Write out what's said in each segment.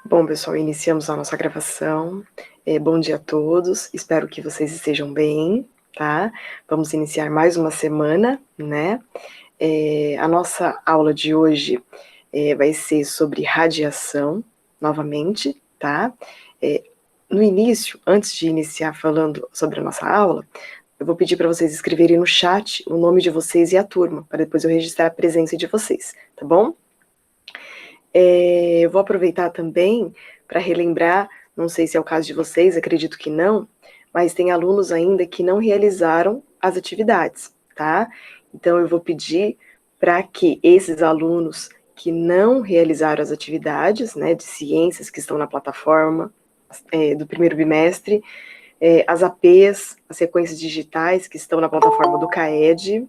Bom, pessoal, iniciamos a nossa gravação. Bom dia a todos, espero que vocês estejam bem, tá? Vamos iniciar mais uma semana, né? A nossa aula de hoje vai ser sobre radiação, novamente, tá? No início, antes de iniciar falando sobre a nossa aula, eu vou pedir para vocês escreverem no chat o nome de vocês e a turma, para depois eu registrar a presença de vocês, tá bom? Eu vou aproveitar também para relembrar, não sei se é o caso de vocês, acredito que não, mas tem alunos ainda que não realizaram as atividades, tá? Então eu vou pedir para que esses alunos que não realizaram as atividades, né, de ciências que estão na plataforma do primeiro bimestre, as APs, as sequências digitais que estão na plataforma do CAED,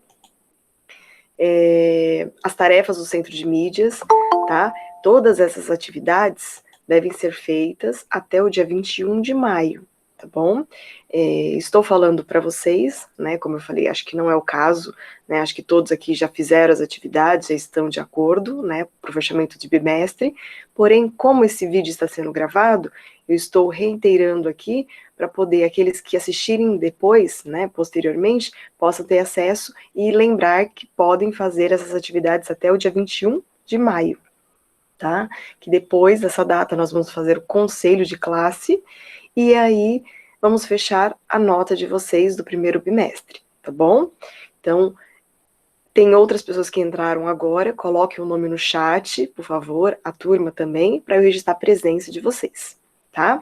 as tarefas do centro de mídias, tá? Todas essas atividades devem ser feitas até o dia 21 de maio, tá bom? Estou falando para vocês, né, como eu falei, acho que não é o caso, né, acho que todos aqui já fizeram as atividades, já estão de acordo, né, para o fechamento de bimestre, porém, como esse vídeo está sendo gravado, eu estou reiterando aqui para poder aqueles que assistirem depois, né, posteriormente, possam ter acesso e lembrar que podem fazer essas atividades até o dia 21 de maio, tá? Que depois dessa data nós vamos fazer o conselho de classe e aí vamos fechar a nota de vocês do primeiro bimestre, tá bom? Então, tem outras pessoas que entraram agora, coloquem o nome no chat, por favor, a turma também, para eu registrar a presença de vocês, tá?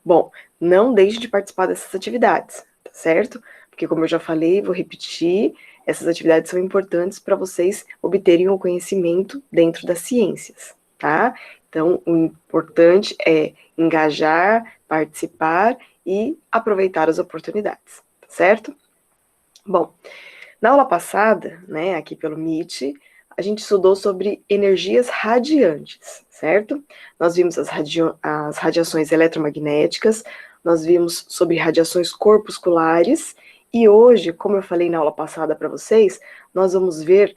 Bom, não deixe de participar dessas atividades, tá certo? Porque, como eu já falei, vou repetir, essas atividades são importantes para vocês obterem o conhecimento dentro das ciências, tá? Então, o importante é engajar, participar e aproveitar as oportunidades, tá certo? Bom, na aula passada, né, aqui pelo Meet, a gente estudou sobre energias radiantes, certo? Nós vimos as radiações eletromagnéticas, nós vimos sobre radiações corpusculares, e hoje, como eu falei na aula passada para vocês, nós vamos ver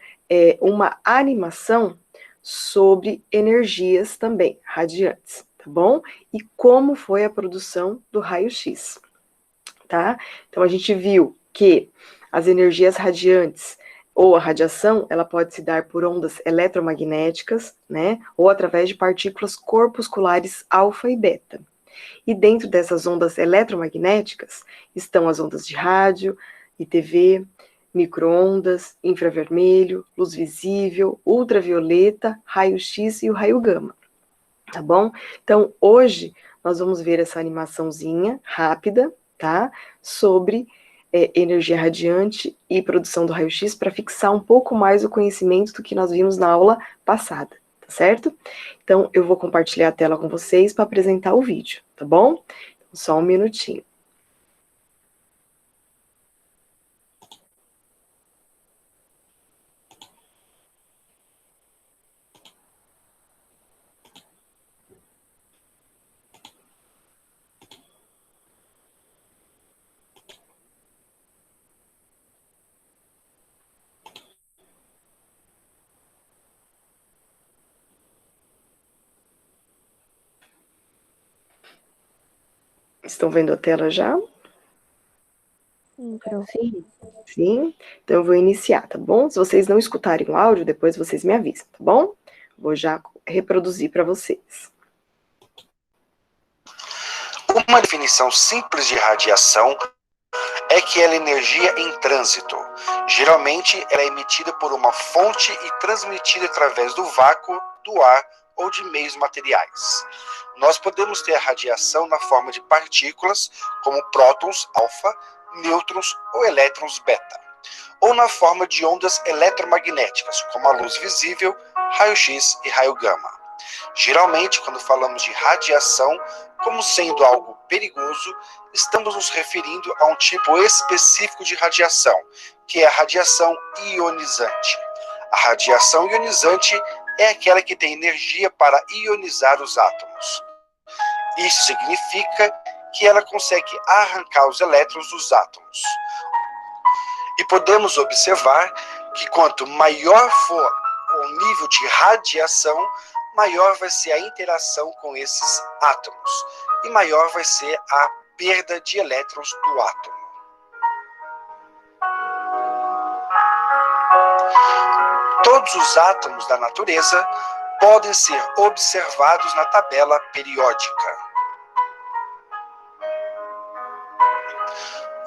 uma animação sobre energias também radiantes, tá bom? E como foi a produção do raio-x, tá? Então, a gente viu que as energias radiantes ou a radiação, ela pode se dar por ondas eletromagnéticas, né, ou através de partículas corpusculares alfa e beta. E dentro dessas ondas eletromagnéticas estão as ondas de rádio e TV, micro-ondas, infravermelho, luz visível, ultravioleta, raio-x e o raio gama, tá bom? Então, hoje nós vamos ver essa animaçãozinha rápida, tá, sobre energia radiante e produção do raio-x para fixar um pouco mais o conhecimento do que nós vimos na aula passada, tá certo? Então, eu vou compartilhar a tela com vocês para apresentar o vídeo, tá bom? Só um minutinho. Estão vendo a tela já? Sim. Sim? Então eu vou iniciar, tá bom? Se vocês não escutarem o áudio, depois vocês me avisam, tá bom? Vou já reproduzir para vocês. Uma definição simples de radiação é que ela é energia em trânsito. Geralmente, ela é emitida por uma fonte e transmitida através do vácuo, do ar ou de meios materiais. Nós podemos ter a radiação na forma de partículas, como prótons alfa, nêutrons ou elétrons beta, ou na forma de ondas eletromagnéticas, como a luz visível, raio-x e raio gama. Geralmente, quando falamos de radiação como sendo algo perigoso, estamos nos referindo a um tipo específico de radiação, que é a radiação ionizante. A radiação ionizante é aquela que tem energia para ionizar os átomos. Isso significa que ela consegue arrancar os elétrons dos átomos. E podemos observar que quanto maior for o nível de radiação, maior vai ser a interação com esses átomos e maior vai ser a perda de elétrons do átomo. Todos os átomos da natureza podem ser observados na tabela periódica.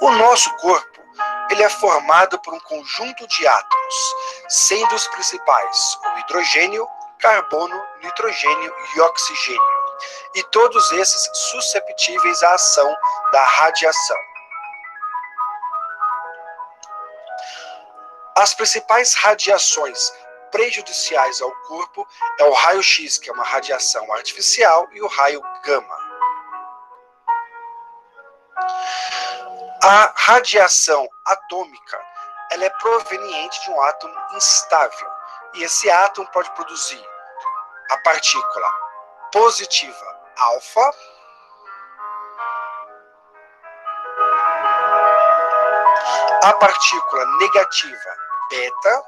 O nosso corpo, ele é formado por um conjunto de átomos, sendo os principais o hidrogênio, carbono, nitrogênio e oxigênio, e todos esses susceptíveis à ação da radiação. As principais radiações prejudiciais ao corpo é o raio-x, que é uma radiação artificial, e o raio gama. A radiação atômica, ela é proveniente de um átomo instável, e esse átomo pode produzir a partícula positiva alfa, a partícula negativa beta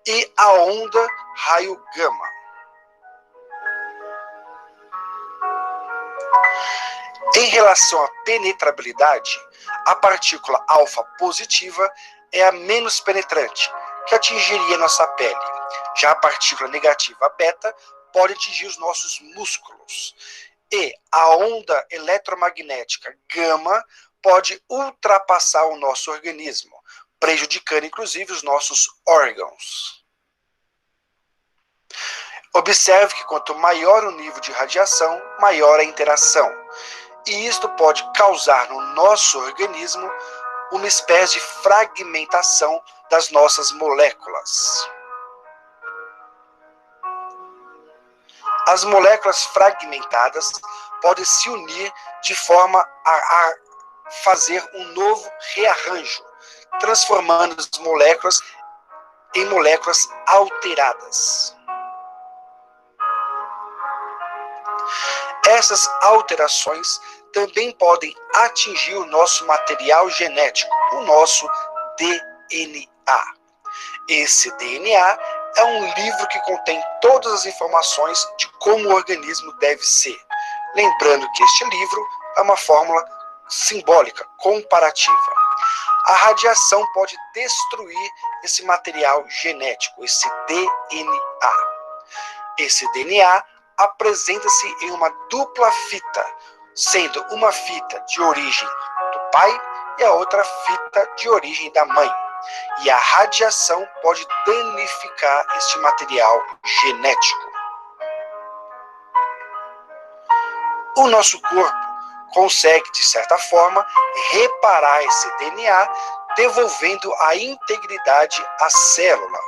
e a onda raio gama. Em relação à penetrabilidade, a partícula alfa positiva é a menos penetrante, que atingiria nossa pele. Já a partícula negativa beta pode atingir os nossos músculos. E a onda eletromagnética gama pode ultrapassar o nosso organismo, prejudicando inclusive os nossos órgãos. Observe que quanto maior o nível de radiação, maior a interação. E isto pode causar no nosso organismo uma espécie de fragmentação das nossas moléculas. As moléculas fragmentadas podem se unir de forma a fazer um novo rearranjo, transformando as moléculas em moléculas alteradas. Essas alterações também podem atingir o nosso material genético, o nosso DNA. Esse DNA é um livro que contém todas as informações de como o organismo deve ser. Lembrando que este livro é uma fórmula simbólica, comparativa. A radiação pode destruir esse material genético, esse DNA. Esse DNA apresenta-se em uma dupla fita, sendo uma fita de origem do pai e a outra fita de origem da mãe. E a radiação pode danificar este material genético. O nosso corpo consegue, de certa forma, reparar esse DNA, devolvendo a integridade à célula.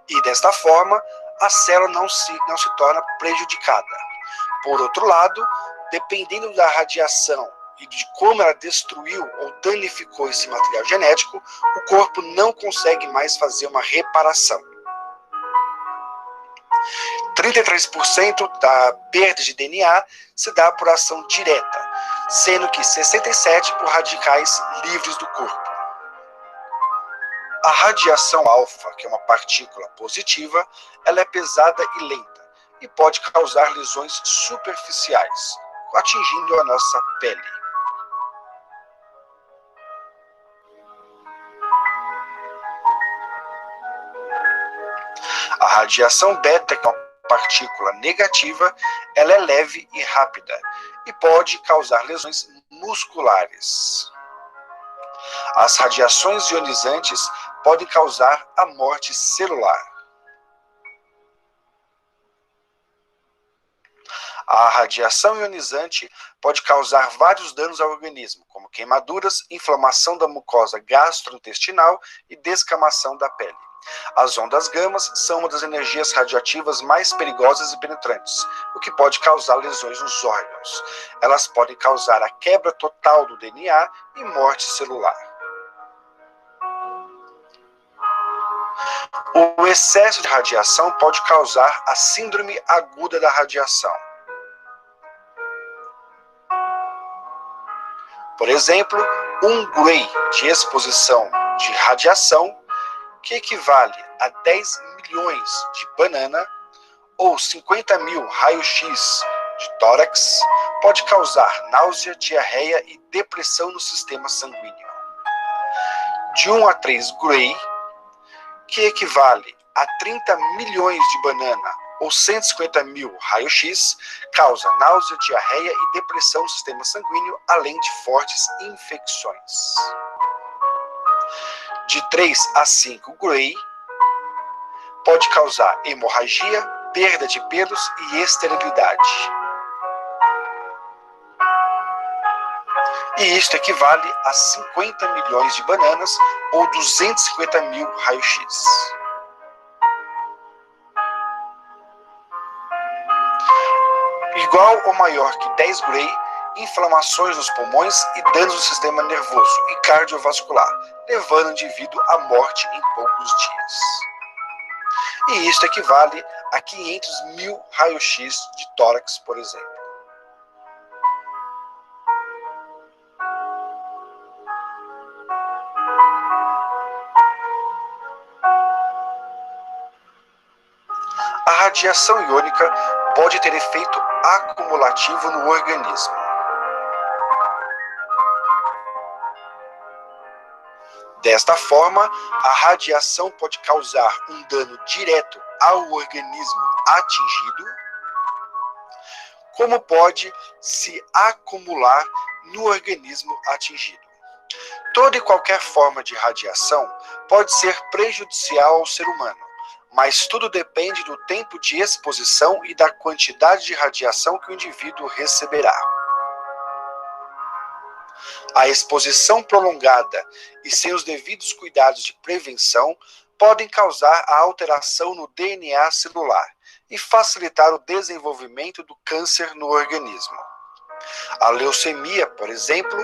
E desta forma, a célula não se torna prejudicada. Por outro lado, dependendo da radiação e de como ela destruiu ou danificou esse material genético, o corpo não consegue mais fazer uma reparação. 33% da perda de DNA se dá por ação direta, sendo que 67% por radicais livres do corpo. A radiação alfa, que é uma partícula positiva, ela é pesada e lenta e pode causar lesões superficiais, atingindo a nossa pele. A radiação beta, que é uma partícula negativa, ela é leve e rápida e pode causar lesões musculares. As radiações ionizantes podem causar a morte celular. A radiação ionizante pode causar vários danos ao organismo, como queimaduras, inflamação da mucosa gastrointestinal e descamação da pele. As ondas gamas são uma das energias radioativas mais perigosas e penetrantes, o que pode causar lesões nos órgãos. Elas podem causar a quebra total do DNA e morte celular. O excesso de radiação pode causar a síndrome aguda da radiação. Por exemplo, um GRAY de exposição de radiação que equivale a 10 milhões de banana, ou 50 mil raios-x de tórax, pode causar náusea, diarreia e depressão no sistema sanguíneo. De 1 a 3 Gray, que equivale a 30 milhões de banana ou 150 mil raios-x, causa náusea, diarreia e depressão no sistema sanguíneo, além de fortes infecções. De 3 a 5 Gray, pode causar hemorragia, perda de pelos e esterilidade. E isto equivale a 50 milhões de bananas ou 250 mil raios-x. Igual ou maior que 10 Gray, inflamações nos pulmões e danos no sistema nervoso e cardiovascular, levando o indivíduo à morte em poucos dias. E isto equivale a 500 mil raios-x de tórax, por exemplo. A radiação iônica pode ter efeito acumulativo no organismo. Desta forma, a radiação pode causar um dano direto ao organismo atingido, como pode se acumular no organismo atingido. Toda e qualquer forma de radiação pode ser prejudicial ao ser humano, mas tudo depende do tempo de exposição e da quantidade de radiação que o indivíduo receberá. A exposição prolongada e sem os devidos cuidados de prevenção podem causar a alteração no DNA celular e facilitar o desenvolvimento do câncer no organismo. A leucemia, por exemplo,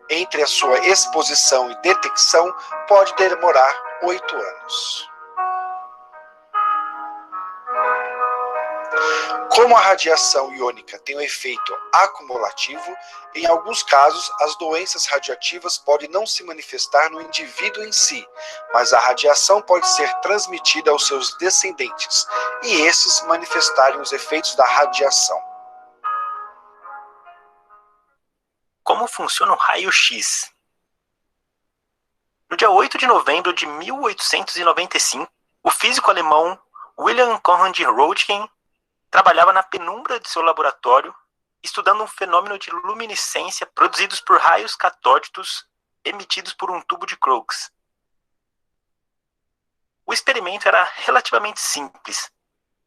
entre a sua exposição e detecção, pode demorar 8 anos. Como a radiação iônica tem um efeito acumulativo, em alguns casos as doenças radioativas podem não se manifestar no indivíduo em si, mas a radiação pode ser transmitida aos seus descendentes, e esses manifestarem os efeitos da radiação. Como funciona o raio-x? No dia 8 de novembro de 1895, o físico alemão Wilhelm Conrad Röntgen trabalhava na penumbra de seu laboratório, estudando um fenômeno de luminescência produzidos por raios catódicos emitidos por um tubo de Crookes. O experimento era relativamente simples.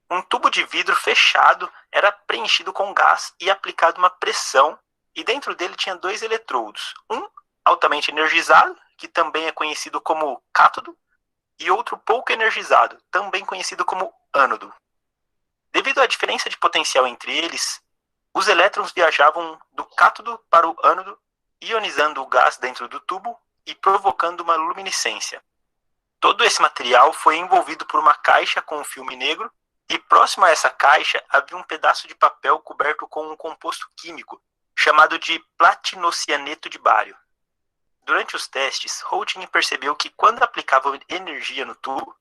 Um tubo de vidro fechado era preenchido com gás e aplicado uma pressão, e dentro dele tinha 2 eletrodos, um altamente energizado, que também é conhecido como cátodo, e outro pouco energizado, também conhecido como ânodo. Devido à diferença de potencial entre eles, os elétrons viajavam do cátodo para o ânodo, ionizando o gás dentro do tubo e provocando uma luminescência. Todo esse material foi envolvido por uma caixa com um filme negro, e próximo a essa caixa havia um pedaço de papel coberto com um composto químico chamado de platinocianeto de bário. Durante os testes, Röntgen percebeu que quando aplicava energia no tubo,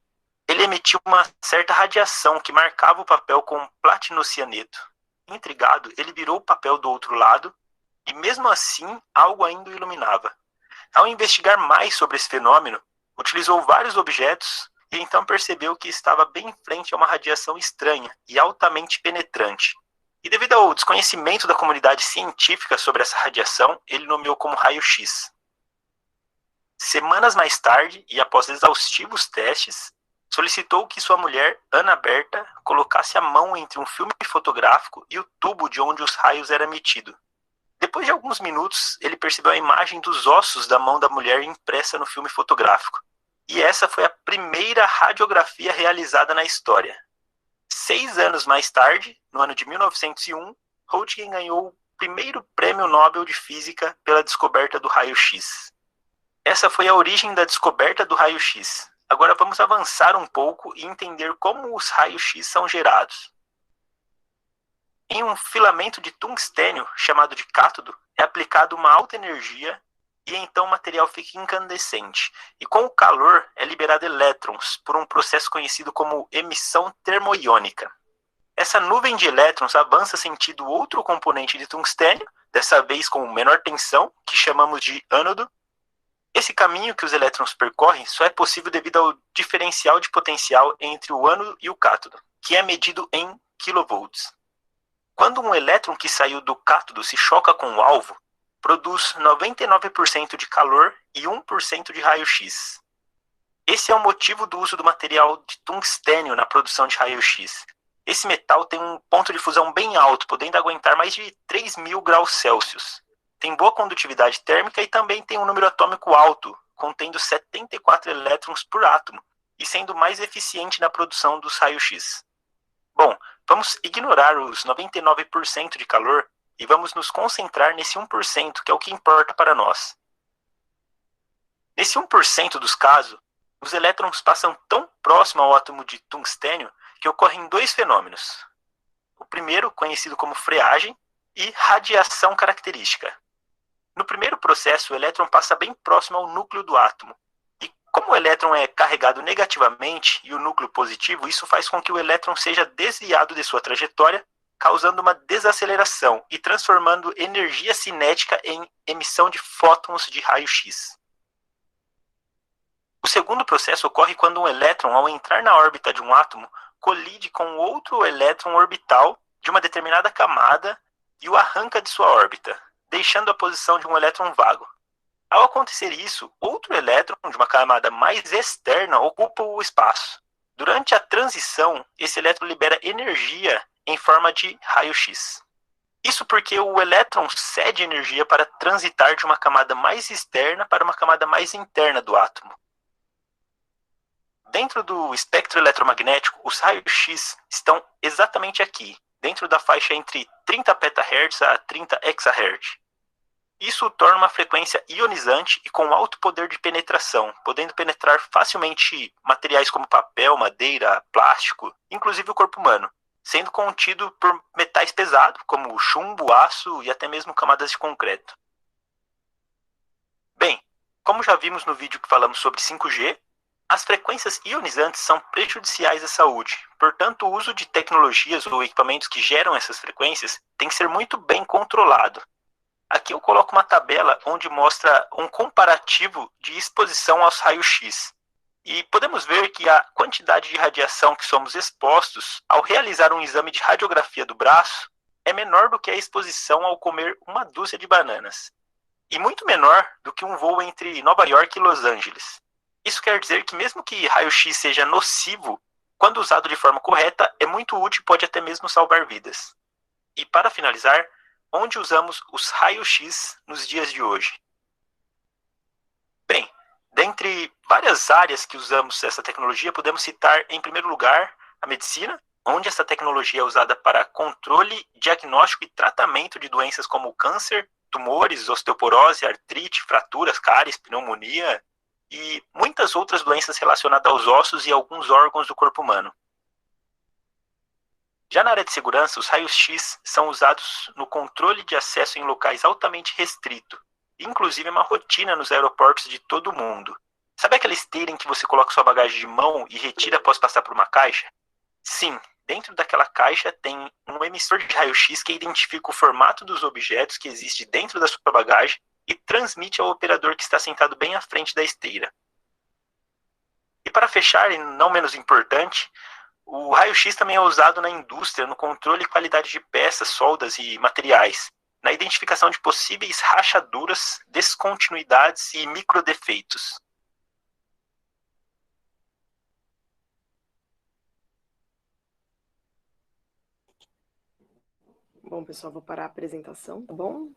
ele emitiu uma certa radiação que marcava o papel com platinocianeto. Intrigado, ele virou o papel do outro lado e, mesmo assim, algo ainda o iluminava. Ao investigar mais sobre esse fenômeno, utilizou vários objetos e então percebeu que estava bem em frente a uma radiação estranha e altamente penetrante. E devido ao desconhecimento da comunidade científica sobre essa radiação, ele nomeou como raio-x. Semanas mais tarde, e após exaustivos testes, solicitou que sua mulher, Ana Berta, colocasse a mão entre um filme fotográfico e o tubo de onde os raios eram emitidos. Depois de alguns minutos, ele percebeu a imagem dos ossos da mão da mulher impressa no filme fotográfico. E essa foi a primeira radiografia realizada na história. 6 anos mais tarde, no ano de 1901, Röntgen ganhou o primeiro prêmio Nobel de Física pela descoberta do raio-x. Essa foi a origem da descoberta do raio-x. Agora vamos avançar um pouco e entender como os raios-x são gerados. Em um filamento de tungstênio, chamado de cátodo, é aplicada uma alta energia e então o material fica incandescente. E com o calor é liberado elétrons por um processo conhecido como emissão termoiônica. Essa nuvem de elétrons avança sentido outro componente de tungstênio, dessa vez com menor tensão, que chamamos de ânodo. Esse caminho que os elétrons percorrem só é possível devido ao diferencial de potencial entre o ânodo e o cátodo, que é medido em kV. Quando um elétron que saiu do cátodo se choca com o alvo, produz 99% de calor e 1% de raio-x. Esse é o motivo do uso do material de tungstênio na produção de raio-x. Esse metal tem um ponto de fusão bem alto, podendo aguentar mais de 3.000 graus Celsius. Tem boa condutividade térmica e também tem um número atômico alto, contendo 74 elétrons por átomo, e sendo mais eficiente na produção dos raios-x. Bom, vamos ignorar os 99% de calor e vamos nos concentrar nesse 1%, que é o que importa para nós. Nesse 1% dos casos, os elétrons passam tão próximo ao átomo de tungstênio que ocorrem dois fenômenos. O primeiro, conhecido como freagem, e radiação característica. No primeiro processo, o elétron passa bem próximo ao núcleo do átomo. E como o elétron é carregado negativamente e o núcleo positivo, isso faz com que o elétron seja desviado de sua trajetória, causando uma desaceleração e transformando energia cinética em emissão de fótons de raio-x. O segundo processo ocorre quando um elétron, ao entrar na órbita de um átomo, colide com outro elétron orbital de uma determinada camada e o arranca de sua órbita, deixando a posição de um elétron vago. Ao acontecer isso, outro elétron de uma camada mais externa ocupa o espaço. Durante a transição, esse elétron libera energia em forma de raio-x. Isso porque o elétron cede energia para transitar de uma camada mais externa para uma camada mais interna do átomo. Dentro do espectro eletromagnético, os raios-x estão exatamente aqui, dentro da faixa entre 30 petahertz a 30 hexahertz. Isso torna uma frequência ionizante e com alto poder de penetração, podendo penetrar facilmente materiais como papel, madeira, plástico, inclusive o corpo humano, sendo contido por metais pesados, como chumbo, aço e até mesmo camadas de concreto. Bem, como já vimos no vídeo que falamos sobre 5G, as frequências ionizantes são prejudiciais à saúde. Portanto, o uso de tecnologias ou equipamentos que geram essas frequências tem que ser muito bem controlado. Aqui eu coloco uma tabela onde mostra um comparativo de exposição aos raios-x. E podemos ver que a quantidade de radiação que somos expostos ao realizar um exame de radiografia do braço é menor do que a exposição ao comer uma dúzia de bananas. E muito menor do que um voo entre Nova York e Los Angeles. Isso quer dizer que mesmo que raio-x seja nocivo, quando usado de forma correta, é muito útil e pode até mesmo salvar vidas. E para finalizar, onde usamos os raios-x nos dias de hoje? Bem, dentre várias áreas que usamos essa tecnologia, podemos citar, em primeiro lugar, a medicina, onde essa tecnologia é usada para controle, diagnóstico e tratamento de doenças como câncer, tumores, osteoporose, artrite, fraturas, cáries, pneumonia e muitas outras doenças relacionadas aos ossos e alguns órgãos do corpo humano. Já na área de segurança, os raios-x são usados no controle de acesso em locais altamente restritos, inclusive uma rotina nos aeroportos de todo o mundo. Sabe aquela esteira em que você coloca sua bagagem de mão e retira após passar por uma caixa? Sim, dentro daquela caixa tem um emissor de raio-x que identifica o formato dos objetos que existe dentro da sua bagagem e transmite ao operador que está sentado bem à frente da esteira. E para fechar, e não menos importante, o raio-x também é usado na indústria no controle e qualidade de peças, soldas e materiais, na identificação de possíveis rachaduras, descontinuidades e microdefeitos. Bom, pessoal, vou parar a apresentação, tá bom?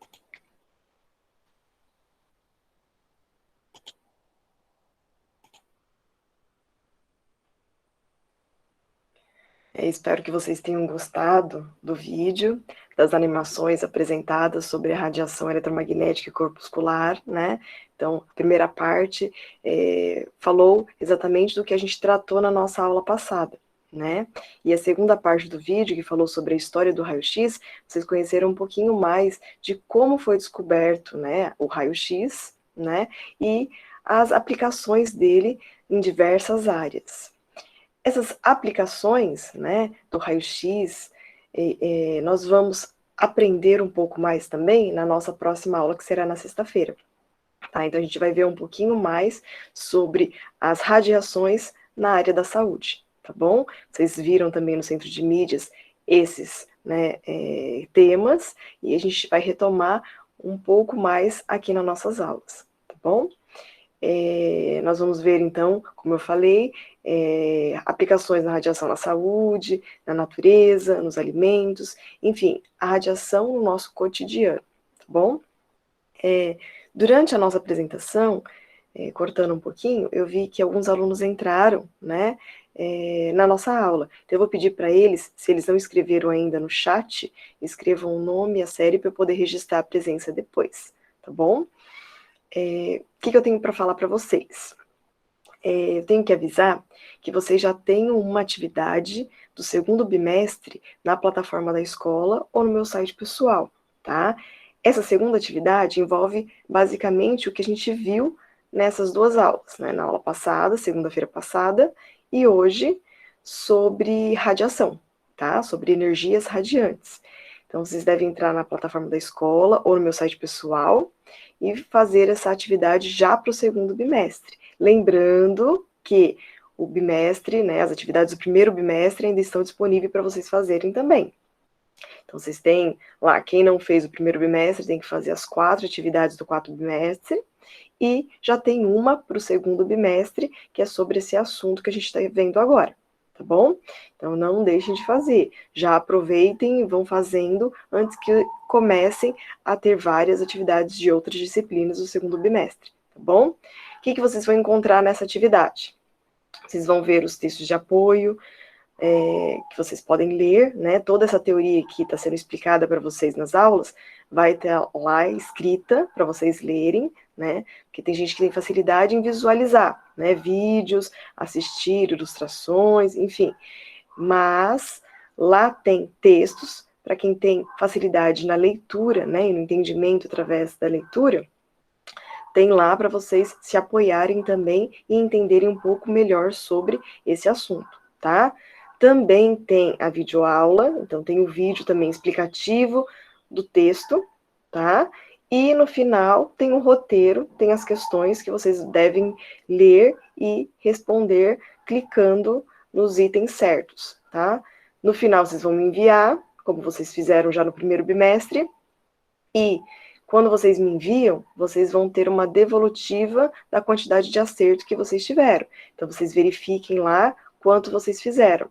Espero que vocês tenham gostado do vídeo, das animações apresentadas sobre a radiação eletromagnética e corpuscular, né? Então, a primeira parte falou exatamente do que a gente tratou na nossa aula passada, né? E a segunda parte do vídeo, que falou sobre a história do raio-x, vocês conheceram um pouquinho mais de como foi descoberto, né, o raio-x, né? E as aplicações dele em diversas áreas. Essas aplicações, né, do raio-x, nós vamos aprender um pouco mais também na nossa próxima aula, que será na sexta-feira. Tá? Então a gente vai ver um pouquinho mais sobre as radiações na área da saúde, tá bom? Vocês viram também no Centro de Mídias esses, né, temas, e a gente vai retomar um pouco mais aqui nas nossas aulas, tá bom? Nós vamos ver, então, como eu falei, aplicações na radiação na saúde, na natureza, nos alimentos, enfim, a radiação no nosso cotidiano, tá bom? Durante a nossa apresentação, cortando um pouquinho, eu vi que alguns alunos entraram, né, na nossa aula. Então, eu vou pedir para eles, se eles não escreveram ainda no chat, escrevam o nome e a série para eu poder registrar a presença depois, tá bom? O que eu tenho para falar para vocês? Eu tenho que avisar que vocês já tenham uma atividade do segundo bimestre na plataforma da escola ou no meu site pessoal, tá? Essa segunda atividade envolve basicamente o que a gente viu nessas duas aulas, né? Na aula passada, segunda-feira passada, e hoje, sobre radiação, tá? Sobre energias radiantes. Então, vocês devem entrar na plataforma da escola ou no meu site pessoal e fazer essa atividade já para o segundo bimestre. Lembrando que o bimestre, né, as atividades do primeiro bimestre ainda estão disponíveis para vocês fazerem também. Então, vocês têm lá, quem não fez o primeiro bimestre tem que fazer as 4 atividades do quarto bimestre, e já tem uma para o segundo bimestre, que é sobre esse assunto que a gente está vendo agora, tá bom? Então, não deixem de fazer. Já aproveitem e vão fazendo antes que comecem a ter várias atividades de outras disciplinas do segundo bimestre, tá bom? O que vocês vão encontrar nessa atividade? Vocês vão ver os textos de apoio, que vocês podem ler, né? Toda essa teoria que está sendo explicada para vocês nas aulas vai estar lá escrita para vocês lerem, né? Porque tem gente que tem facilidade em visualizar, né? Vídeos, assistir, ilustrações, enfim. Mas lá tem textos para quem tem facilidade na leitura, né? E no entendimento através da leitura. Tem lá para vocês se apoiarem também e entenderem um pouco melhor sobre esse assunto, tá? Também tem a videoaula, então tem o vídeo também explicativo do texto, tá? E no final tem o roteiro, tem as questões que vocês devem ler e responder clicando nos itens certos, tá? No final vocês vão me enviar, como vocês fizeram já no primeiro bimestre, e quando vocês me enviam, vocês vão ter uma devolutiva da quantidade de acerto que vocês tiveram. Então, vocês verifiquem lá quanto vocês fizeram.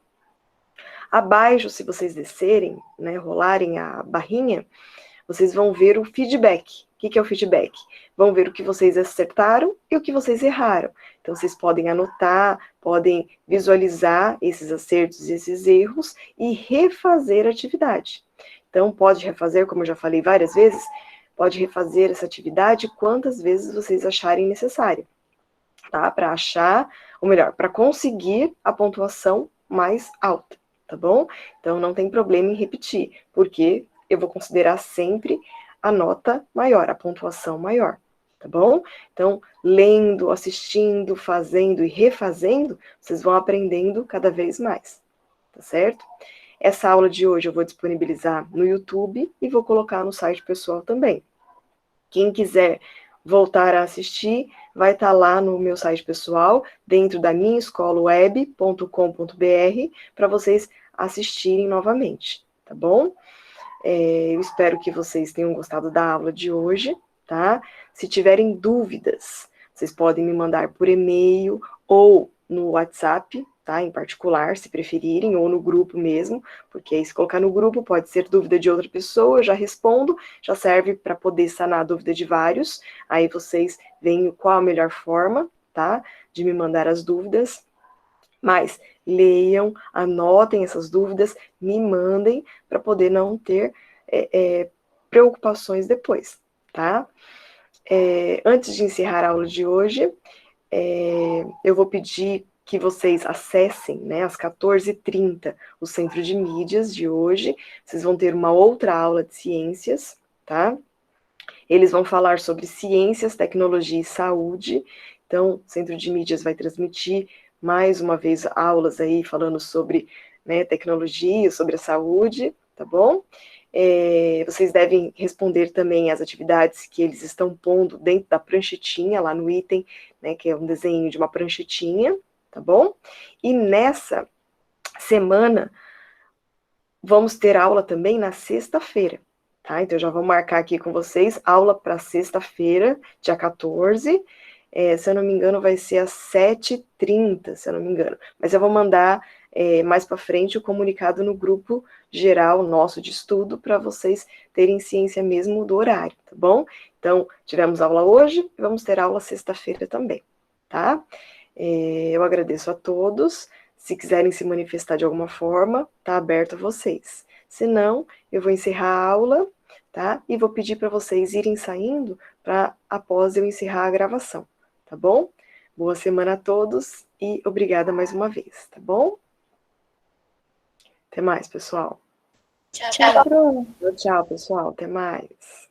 Abaixo, se vocês descerem, né, rolarem a barrinha, vocês vão ver o feedback. O que é o feedback? Vão ver o que vocês acertaram e o que vocês erraram. Então, vocês podem anotar, podem visualizar esses acertos e esses erros e refazer a atividade. Então, pode refazer, como eu já falei várias vezes, pode refazer essa atividade quantas vezes vocês acharem necessário, tá? Para achar, ou melhor, para conseguir a pontuação mais alta, tá bom? Então, não tem problema em repetir, porque eu vou considerar sempre a nota maior, a pontuação maior, tá bom? Então, lendo, assistindo, fazendo e refazendo, vocês vão aprendendo cada vez mais, tá certo? Essa aula de hoje eu vou disponibilizar no YouTube e vou colocar no site pessoal também. Quem quiser voltar a assistir, vai estar lá no meu site pessoal, dentro da minhaescolaweb.com.br, para vocês assistirem novamente, tá bom? Eu espero que vocês tenham gostado da aula de hoje, tá? Se tiverem dúvidas, vocês podem me mandar por e-mail ou no WhatsApp, tá? Em particular, se preferirem, ou no grupo mesmo, porque aí se colocar no grupo pode ser dúvida de outra pessoa, eu já respondo, já serve para poder sanar a dúvida de vários, aí vocês veem qual a melhor forma, tá? De me mandar as dúvidas, mas leiam, anotem essas dúvidas, me mandem para poder não ter preocupações depois, tá? Antes de encerrar a aula de hoje, eu vou pedir que vocês acessem, né, às 14h30, o Centro de Mídias de hoje. Vocês vão ter uma outra aula de ciências, tá? Eles vão falar sobre ciências, tecnologia e saúde. Então, o Centro de Mídias vai transmitir mais uma vez aulas aí falando sobre, né, tecnologia, sobre a saúde, tá bom? Vocês devem responder também as atividades que eles estão pondo dentro da pranchetinha, lá no item, né, que é um desenho de uma pranchetinha, tá bom? E nessa semana, vamos ter aula também na sexta-feira, tá? Então, já vou marcar aqui com vocês, aula para sexta-feira, dia 14, se eu não me engano, vai ser às 7h30, se eu não me engano. Mas eu vou mandar mais para frente o comunicado no grupo geral nosso de estudo, para vocês terem ciência mesmo do horário, tá bom? Então, tivemos aula hoje, vamos ter aula sexta-feira também, tá? Eu agradeço a todos. Se quiserem se manifestar de alguma forma, tá aberto a vocês. Se não, eu vou encerrar a aula, tá? E vou pedir para vocês irem saindo para após eu encerrar a gravação, tá bom? Boa semana a todos e obrigada mais uma vez, tá bom? Até mais, pessoal. Tchau. Tchau, pessoal. Até mais.